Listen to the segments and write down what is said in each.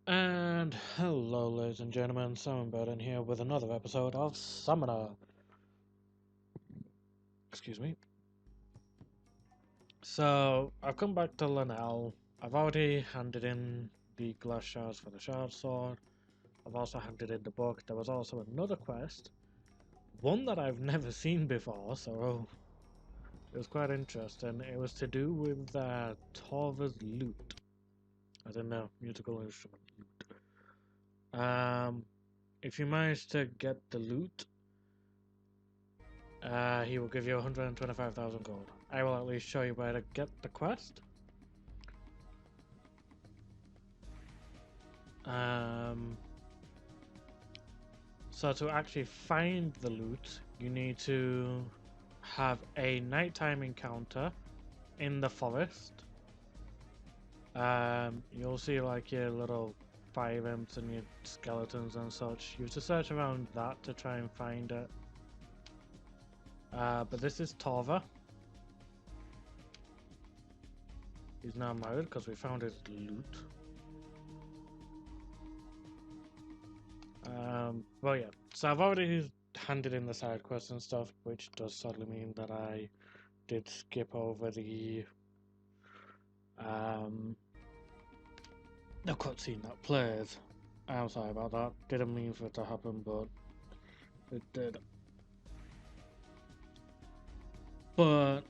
And hello, ladies and gentlemen, Simon Burden here with another episode of Summoner. Excuse me. So, I've come back to Linnell. I've already handed in the glass shards for the shard sword. I've also handed in the book. There was also another quest, one that I've never seen before, so it was quite interesting. It was to do with Torva's lute. I don't know, musical instrument lute. If you manage to get the lute, he will give you 125,000 gold. I will at least show you where to get the quest. Um, so to actually find the loot, you need to have a nighttime encounter in the forest. You'll see like your little fire imps and your skeletons and such. You have to search around that to try and find it. But this is Torva. He's now married because we found his loot. Well, yeah. So I've already handed in the side quests and stuff, which does sadly mean that I did skip over um, the cutscene that plays. I'm sorry about that. Didn't mean for it to happen, but it did. But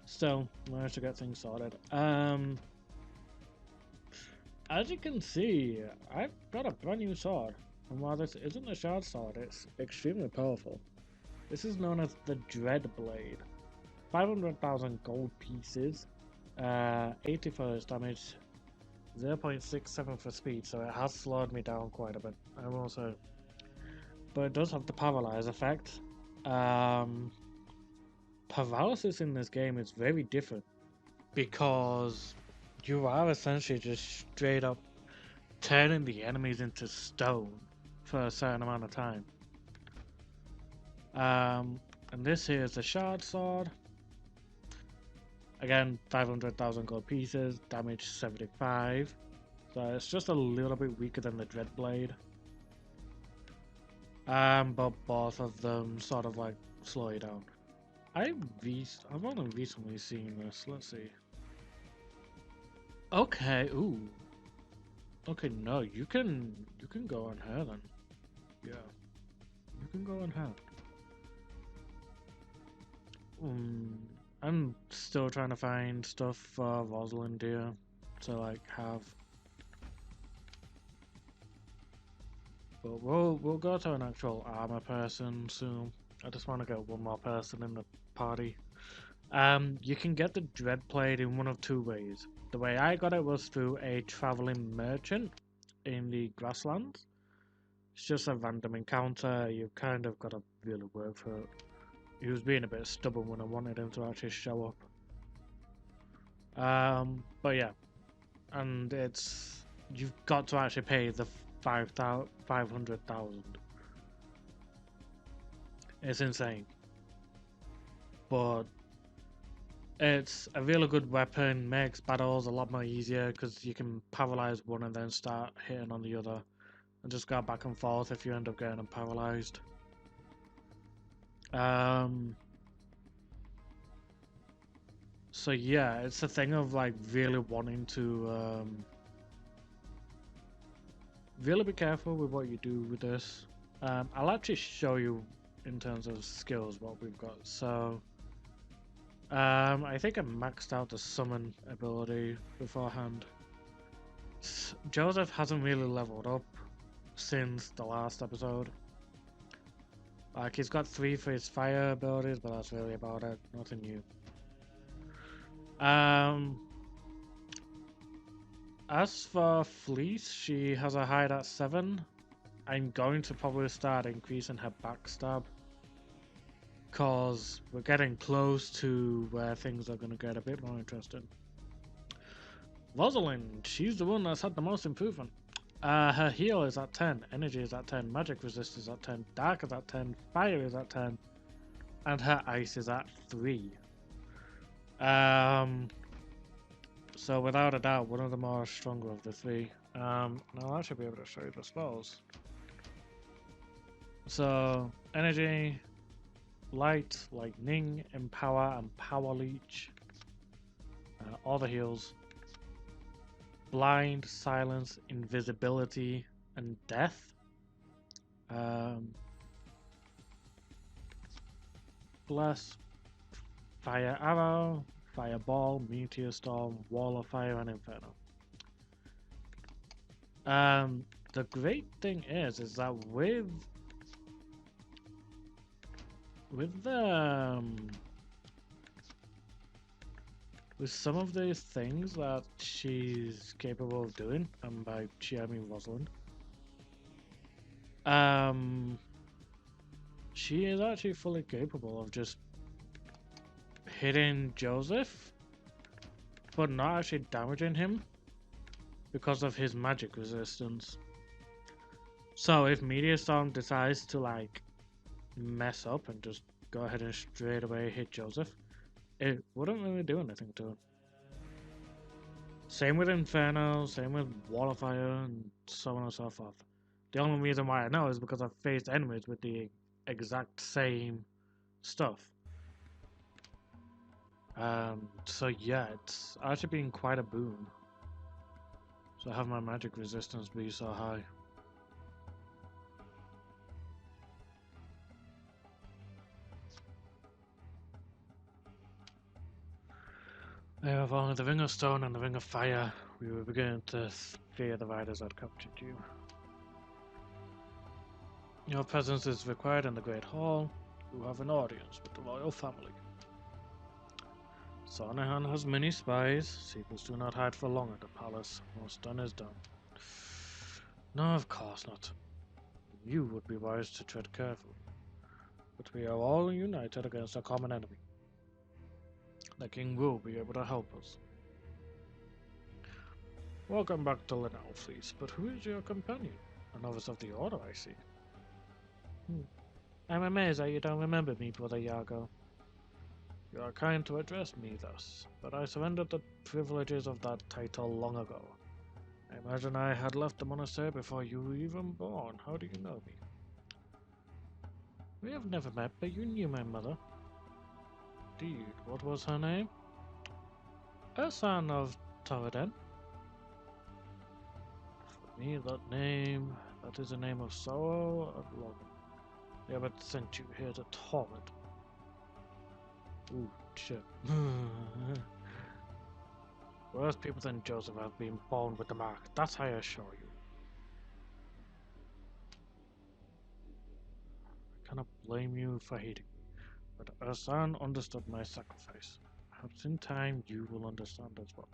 still, managed to get things sorted. As you can see, I've got a brand new sword. And while this isn't a shard sword, it's extremely powerful. This is known as the Dread Blade. 500,000 gold pieces, 80 for its damage, 0.67 for speed, so it has slowed me down quite a bit, I will say. But it does have the paralyze effect. Paralysis in this game is very different because you are essentially just straight up turning the enemies into stone for a certain amount of time. And this here is the shard sword. Again, 500,000 gold pieces, damage 75. So it's just a little bit weaker than the Dread Blade. But both of them sort of like slow you down. I've only recently seen this. Let's see. Okay, ooh. Okay, no, you can go on her then. Yeah. You can go on her. I'm still trying to find stuff for Rosalind here to like have. But we'll go to an actual armor person soon. I just want to get one more person in the party. You can get the Dread Blade in one of two ways. The way I got it was through a traveling merchant in the grasslands. It's just a random encounter. You kind of got to really work for it. He was being a bit stubborn when I wanted him to actually show up. But yeah, and you've got to actually pay the 500,000. It's insane, but it's a really good weapon. Makes battles a lot more easier because you can paralyze one and then start hitting on the other, and just go back and forth if you end up getting them paralyzed. So yeah, it's a thing of like really wanting to really be careful with what you do with this. I'll actually show you in terms of skills what we've got. So I think I maxed out the summon ability beforehand. Joseph hasn't really leveled up since the last episode. Like he's got 3 for his fire abilities, but that's really about it. Nothing new. As for Fleece, she has a hide at 7. I'm going to probably start increasing her backstab, because we're getting close to where things are going to get a bit more interesting. Rosalind, she's the one that's had the most improvement. Her heal is at 10, energy is at 10, magic resist is at 10, dark is at 10, fire is at 10, and her ice is at 3. So without a doubt, one of the more stronger of the three. Now I should be able to show you the spells. So energy, light, lightning, empower, and power leech. All the heals. Blind, silence, invisibility, and death. Bless, fire arrow, fireball, meteor storm, wall of fire, and inferno. The great thing is that with the with some of the things that she's capable of doing, and by she I mean Rosalind, she is actually fully capable of just hitting Joseph, but not actually damaging him because of his magic resistance. So if Meteor Storm decides to like mess up and just go ahead and straight away hit Joseph, it wouldn't really do anything to him. Same with Inferno, same with Wall of Fire, and so on and so forth. The only reason why I know is because I've faced enemies with the exact same stuff. So yeah, it's actually been quite a boon. So have my magic resistance be so high. I have only the Ring of Stone and the Ring of Fire. We were beginning to fear the riders had captured you. Your presence is required in the Great Hall. You have an audience with the royal family. Saanavarh has many spies. Secrets do not hide for long at the palace. What's done is done. No, of course not. You would be wise to tread carefully. But we are all united against a common enemy. The king will be able to help us. Welcome back to Lenau, please. But who is your companion? A novice of the Order, I see. I'm amazed that you don't remember me, Brother Yago. You are kind to address me thus, but I surrendered the privileges of that title long ago. I imagine I had left the monastery before you were even born. How do you know me? We have never met, but you knew my mother. Indeed, what was her name? A son of Tarun. For me, that is a name of sorrow and longing. They have sent you here to torment. Ooh, shit. Worse people than Joseph have been born with the mark, that I assure you. I cannot blame you for hating me, but Ursan understood my sacrifice. Perhaps in time you will understand as well.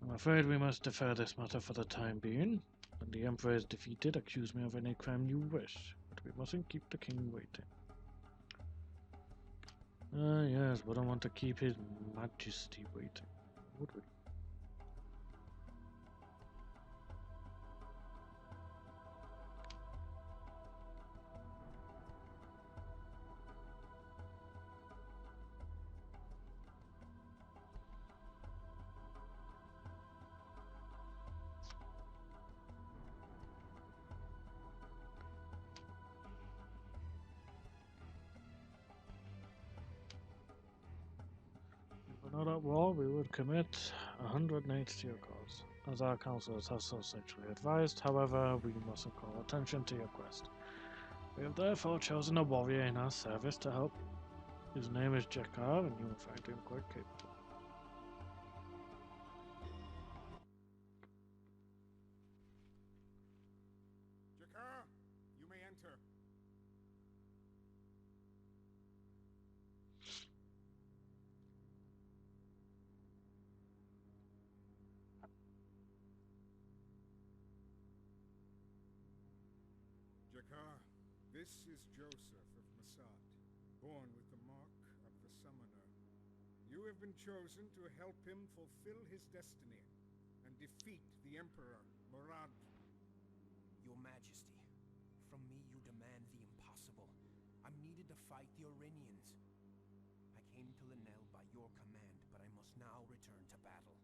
I'm afraid we must defer this matter for the time being. When the Emperor is defeated, accuse me of any crime you wish, but we mustn't keep the king waiting. Yes, we don't want to keep his majesty waiting, would we? If we're not at war, we would commit 100 knights to your cause. As our councillors have so essentially advised, however, we mustn't call attention to your quest. We have therefore chosen a warrior in our service to help you. His name is Jakar, and you will find him quite capable. Jakar, you may enter. Jakar, this is Joseph of Masad, born with the mark of the summoner. You have been chosen to help him fulfill his destiny and defeat the Emperor, Murad. Your Majesty, from me you demand the impossible. I'm needed to fight the Iranians. I your command, but I must now return to battle.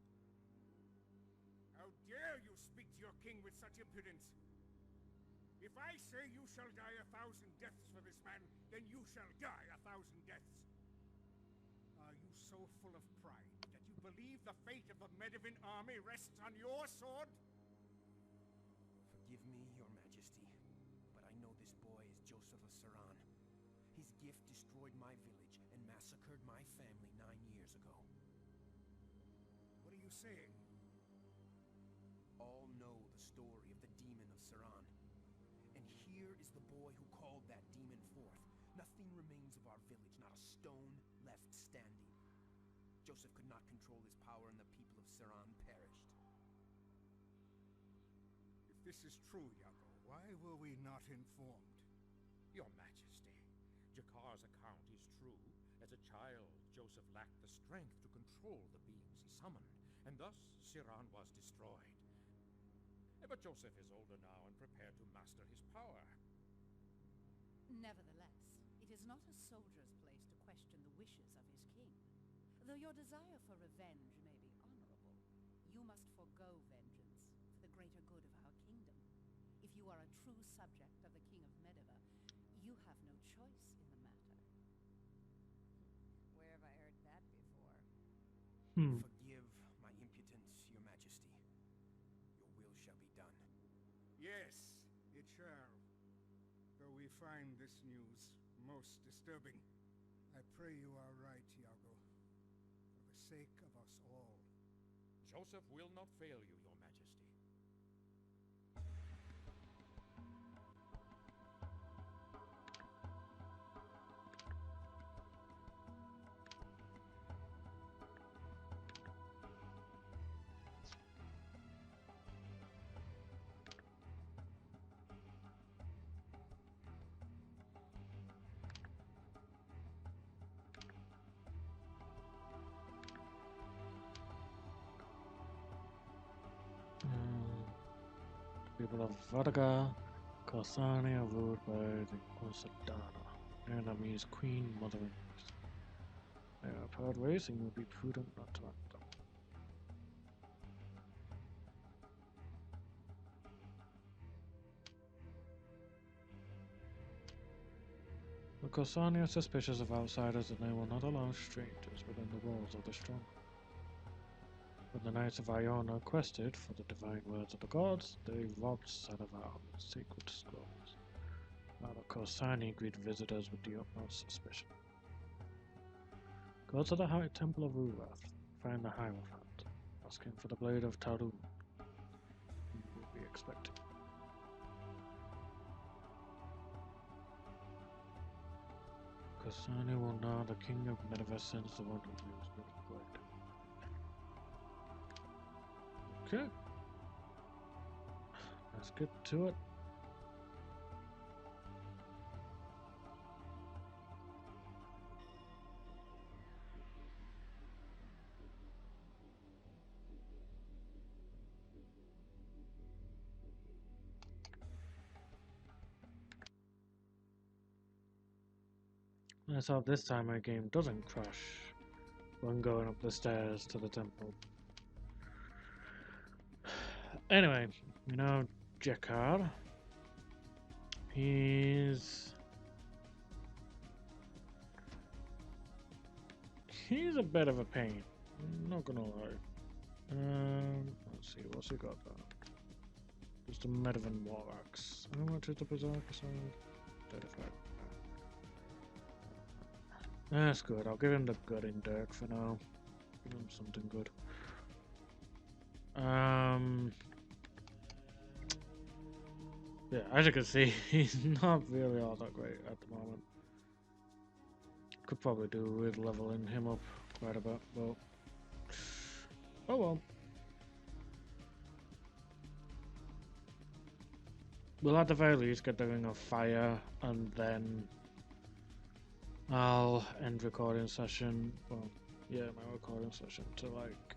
How dare you speak to your king with such impudence? If I say you shall die 1,000 deaths for this man, then you shall die 1,000 deaths. Are you so full of pride that you believe the fate of the Medivh army rests on your sword? Forgive me, your majesty, but I know this boy is Joseph of Saran. His gift destroyed my village and massacred my family 9 years ago. What are you saying? All know the story of the demon of Saran. And here is the boy who called that demon forth. Nothing remains of our village, not a stone left standing. Joseph could not control his power and the people of Saran perished. If this is true, Yago, why were we not informed? Your Majesty, Jakar's account is true. As a child, Joseph lacked the strength to control the beings he summoned, and thus Saran was destroyed. But Joseph is older now and prepared to master his power. Nevertheless, it is not a soldier's place to question the wishes of his king. Though your desire for revenge may be honorable, you must forego vengeance for the greater good of our kingdom. If you are a true subject of the King of Medivh, you have no choice in the matter. Where have I heard that before? Forgive my impudence, your majesty. Your will shall be done. Yes, it shall. Though we find this news most disturbing. I pray you are right, Yago. For the sake of us all. Joseph will not fail you, Your Majesty. People of Varga, khosani are ruled by the Osadana, enemies Queen Mother. They are proud ways and you will be prudent not to act them. The khosani are suspicious of outsiders and they will not allow strangers within the walls of the stronghold. When the Knights of Iona quested for the divine words of the gods, they robbed Saanavarh of its sacred scrolls. Now the khosani greet visitors with the utmost suspicion. Go to the High Temple of Urath, find the hierophant, ask him for the blade of tarun. He will be expecting. Khosani will know the king of Medivh sends the one who wields the blade. Okay. Let's get to it. Let's hope this time my game doesn't crash when going up the stairs to the temple. Anyway, you know Jakar. He's a bit of a pain. I'm not gonna lie. Let's see, what's he got there? Just a Medivh war axe. How much is the berserker side? 35. That's good. I'll give him the good in Dirk for now. Give him something good. Yeah, as you can see, he's not really all that great at the moment. Could probably do with leveling him up quite a bit, but oh well. We'll at the very least get the Ring of Fire, and then I'll end recording session. Well, yeah, my recording session to like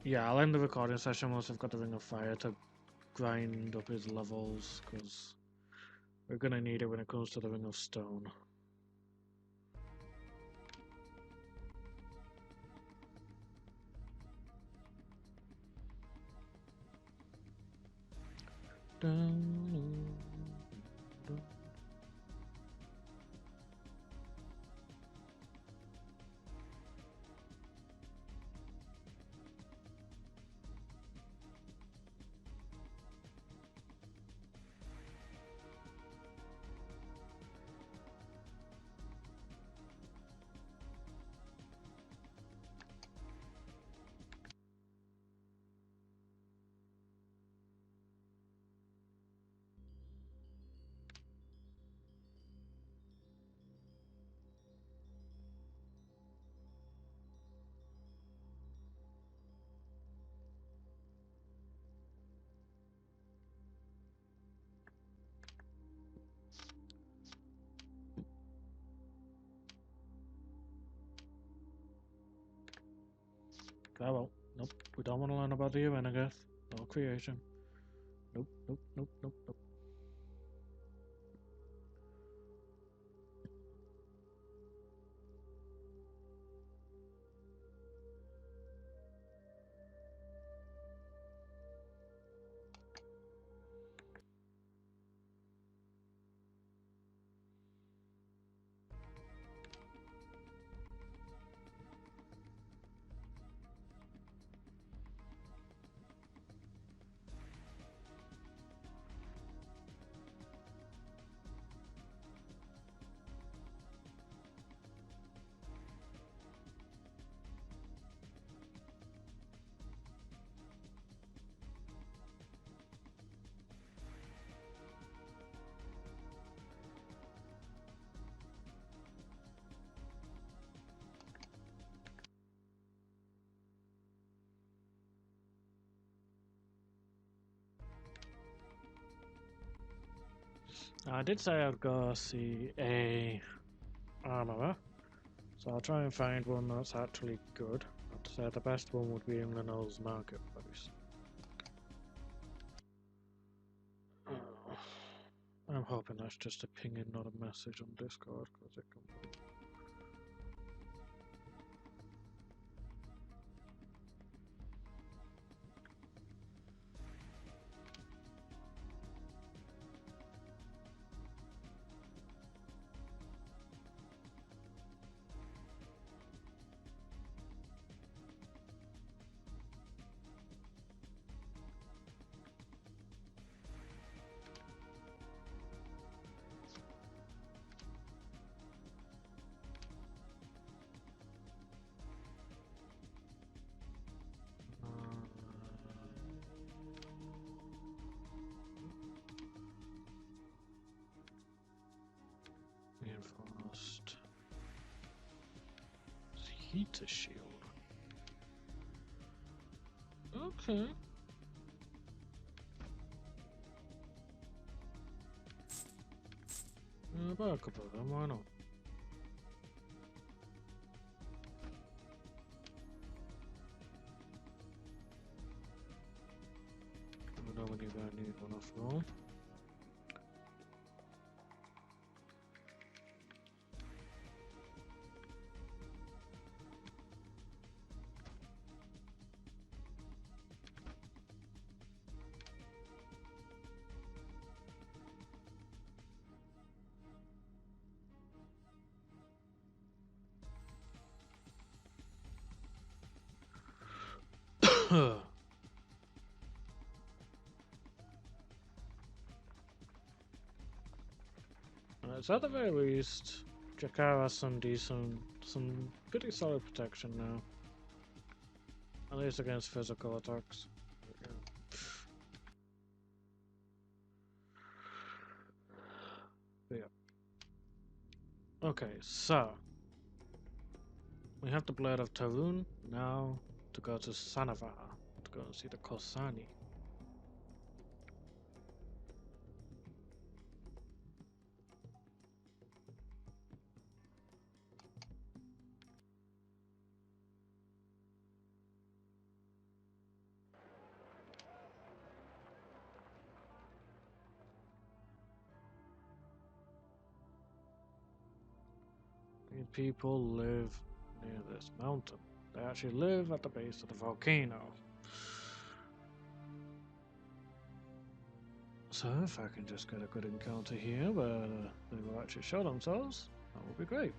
I'll end the recording session once I've got the Ring of Fire to grind up his levels, because We're gonna need it when it comes to the Ring of Stone. Dun, dun. Ah well, nope. We don't want to learn about the Urenagath. No creation. Nope, nope, nope, nope, nope. I did say I'd go see a armorer, so I'll try and find one that's actually good. I'd say the best one would be in the Knowles Marketplace. Oh, I'm hoping that's just a pinging, not a message on Discord, because it can. Reinforced heater shield. Okay. About a couple of them, why not? I don't know when you're gonna need one off roll. So at the very least, Jakar has some pretty solid protection now. At least against physical attacks. But yeah. Okay, so we have the Blade of Tarun now to go to Saanavarh to go and see the khosani. people live near this mountain. They actually live at the base of the volcano. So if I can just get a good encounter here where they will actually show themselves, that would be great.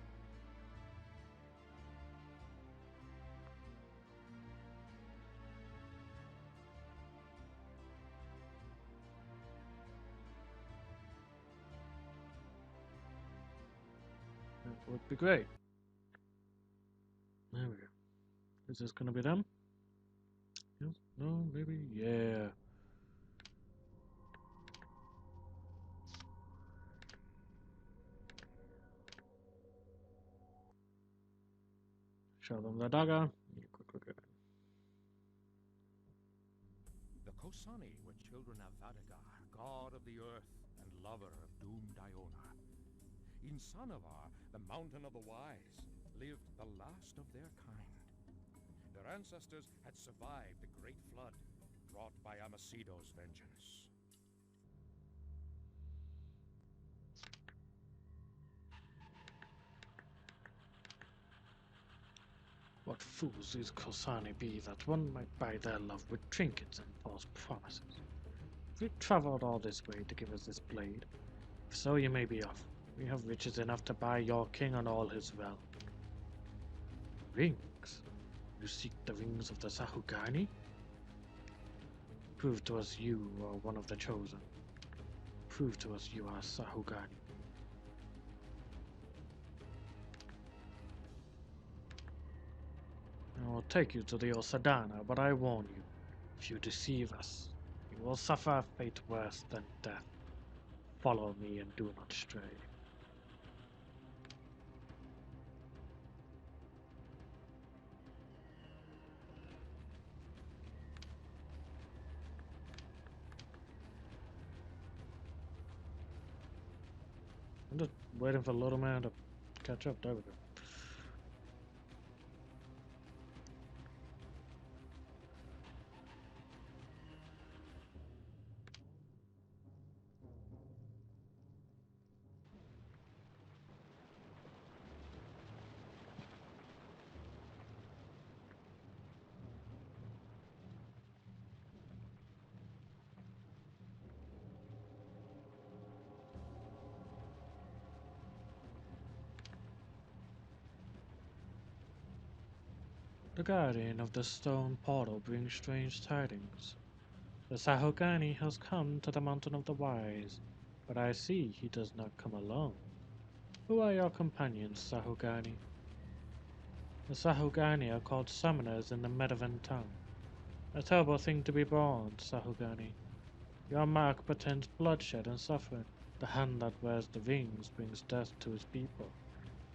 That would be great. There we go. Is this gonna be them? Yes? No? Maybe? Yeah. Show them the dagger. You quick look at it. The Khosani were children of Vadagar, god of the earth and lover of doomed Iona. In Saanavarh, the mountain of the wise, lived the last of their kind. Their ancestors had survived the great flood wrought by Amasido's vengeance. What fools these Khosani be that one might buy their love with trinkets and false promises. Have you travelled all this way to give us this blade? If so, you may be off. We have riches enough to buy your king and all his realm. Rings? You seek the rings of the Sahugani? Prove to us you are one of the chosen. Prove to us you are Sahugani. I will take you to the Osadana, but I warn you, if you deceive us, you will suffer a fate worse than death. Follow me and do not stray. I'm just waiting for Little Man to catch up. There we go. The guardian of the stone portal brings strange tidings. The Sahugani has come to the Mountain of the Wise, but I see he does not come alone. Who are your companions, Sahugani? The Sahugani are called summoners in the Medovan tongue. A terrible thing to be born, Sahugani. Your mark portends bloodshed and suffering. The hand that wears the rings brings death to his people.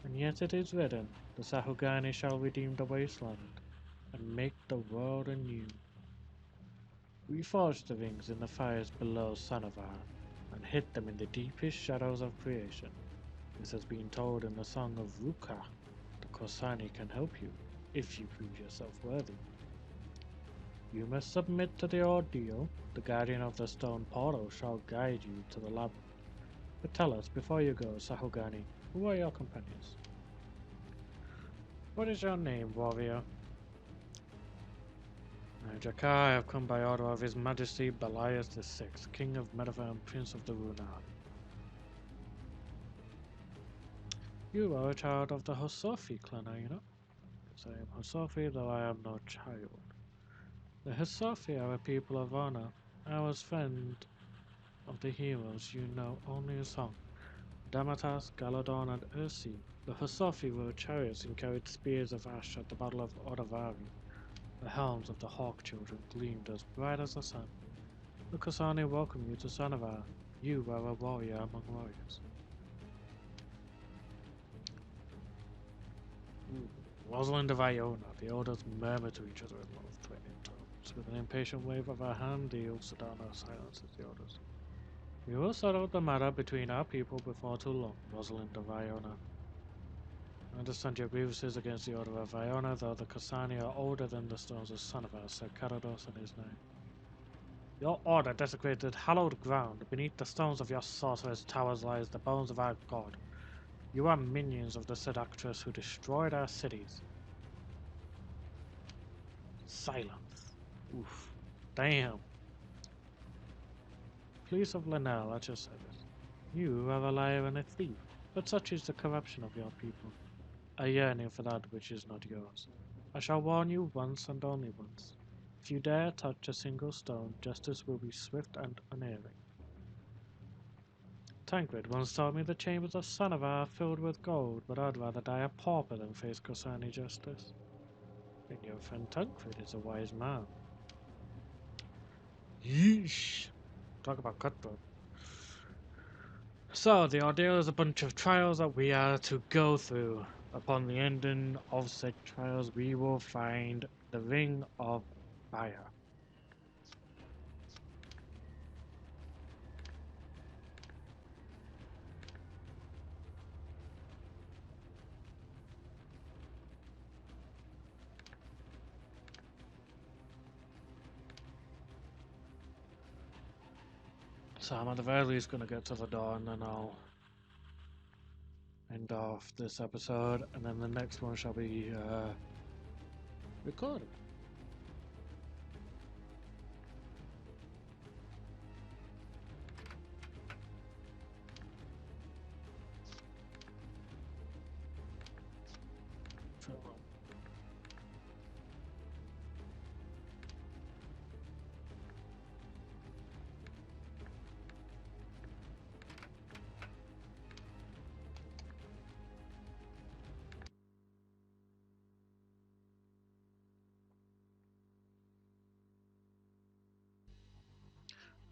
And yet it is written, the Sahugani shall redeem the wasteland and make the world anew. We forged the rings in the fires below Saanavarh and hid them in the deepest shadows of creation. This has been told in the Song of Ruka. The Khosani can help you, if you prove yourself worthy. You must submit to the ordeal. The guardian of the stone portal shall guide you to the labyrinth. But tell us, before you go, Sahugani, who are your companions? What is your name, warrior? Jakar, I have come by order of His Majesty Belias VI, King of Medovan and Prince of the Runard. You are a child of the Hosofi clan, are you not? Yes, I am Hosofi, though I am no child. The Hosofi are a people of honor. I was friend of the heroes you know only in song. Damatas, Galadon, and Ursi. The Hosofi rode chariots and carried spears of ash at the Battle of Odavari. The helms of the Hawk Children gleamed as bright as the sun. The Khosani welcome you to Saanavarh. You are a warrior among warriors. Rosalind of Iona, the elders murmur to each other in low, threatening tones. With an impatient wave of her hand, the Usadana silences the others. We will settle the matter between our people before too long, Rosalind of Iona. I understand your grievances against the Order of Iona, though the Khosani are older than the stones of Saanavarh, said Carados in his name. Your order desecrated hallowed ground. Beneath the stones of your sorcerer's towers lies the bones of our god. You are minions of the seductress who destroyed our cities. Silence. Oof. Damn. Police of Lanel, I just said it. You are a liar and a thief, but such is the corruption of your people. A yearning for that which is not yours. I shall warn you once and only once. If you dare touch a single stone, justice will be swift and unerring. Tancred once told me the chambers of Saanavarh are filled with gold, but I'd rather die a pauper than face khosani justice. And your friend Tancred is a wise man. Yeesh. Talk about cutthroat. So, the ordeal is a bunch of trials that we are to go through. Upon the ending of said trials, we will find the Ring of Fire. So I'm at the very least going to get to the door and then I'll end off this episode, and then the next one shall be recorded.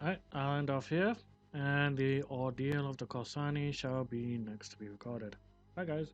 Alright, I'll end off here, and the ordeal of the Khosani shall be next to be recorded. Bye, guys.